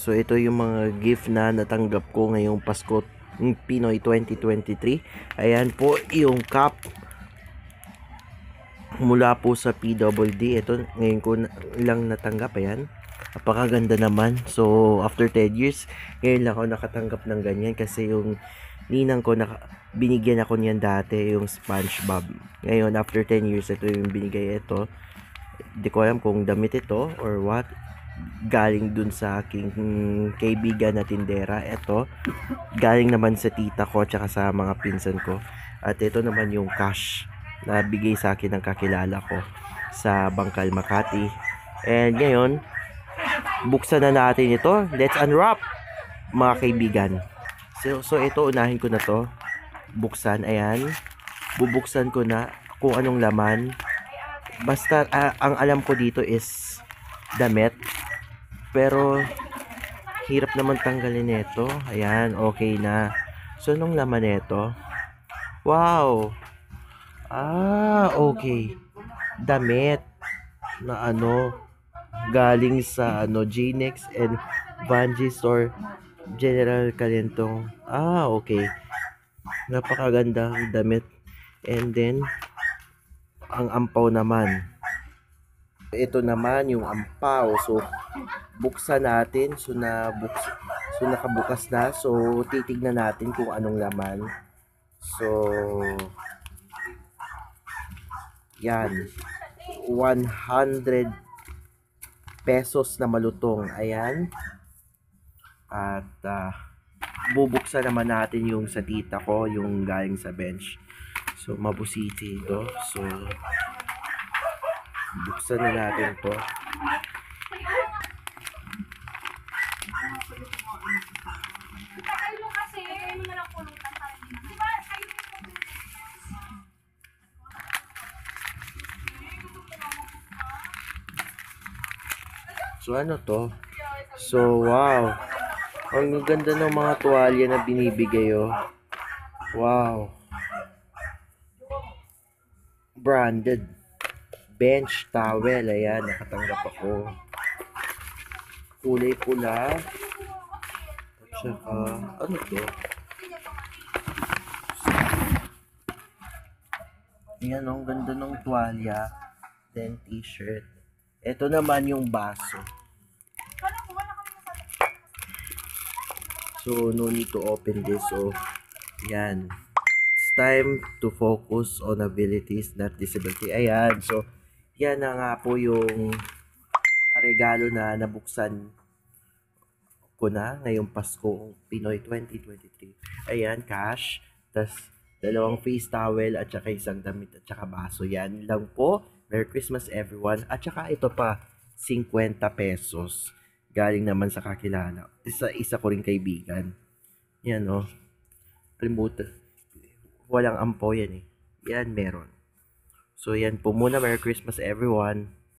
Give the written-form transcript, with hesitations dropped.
So ito yung mga gift na natanggap ko ngayong Pasko Pinoy 2023. Ayan po yung cup mula po sa PWD. Ito ngayon ko lang natanggap. Ayan. Napakaganda naman. So after 10 years, ngayon lang ako nakatanggap ng ganyan kasi yung ninang ko binigyan ako niyan dati, yung SpongeBob. Ngayon after 10 years, ito yung binigay. Ito di ko alam kung damit ito or what, galing dun sa aking kaibigan na tindera. Ito galing naman sa tita ko at sa mga pinsan ko. At ito naman yung cash na bigay sa akin ng kakilala ko sa Bangkal, Makati. And ngayon, buksan na natin ito. Let's unwrap, mga kaibigan. So ito, unahin ko na to buksan. Ayan, bubuksan ko na kung anong laman. Basta ang alam ko dito is damit, pero hirap naman tanggalin nito. Ayan, okay na. So anong laman nito? Wow, okay, damit na galing sa Gnex and Vanji Store, General Calentong. Okay, napakaganda ang damit. And then ang ampaw naman, ito naman yung ampaw. So buksan natin. So nakabukas na. So titignan natin kung anong laman. So yan, 100 pesos na malutong. Ayan. At bubuksan naman natin yung sa tita ko, yung galing sa bench. So mabusiti ito. So buksan na natin to. So ano to? So wow, ang ganda ng mga tuwalya na binibigay, oh. Wow, branded bench towel. Ayan, nakatanggap ako. Kulay pula. At saka ano to? Ayan, ang ganda ng tuwalya. Then t-shirt. Ito naman yung baso. So no need to open this. So yan, it's time to focus on abilities, not disability. Ayan, so yan na nga po yung mga regalo na nabuksan ko na ngayong Pasko Pinoy 2023. Ayan, cash, tas dalawang face towel at saka isang damit at saka baso. Yan lang po. Merry Christmas everyone. At saka ito pa, 50 pesos. Galing naman sa kakilala. Isa ko rin kaibigan. Yan, oh. Remote. Walang ampo yan eh. Yan, meron. So yan po muna. Merry Christmas everyone.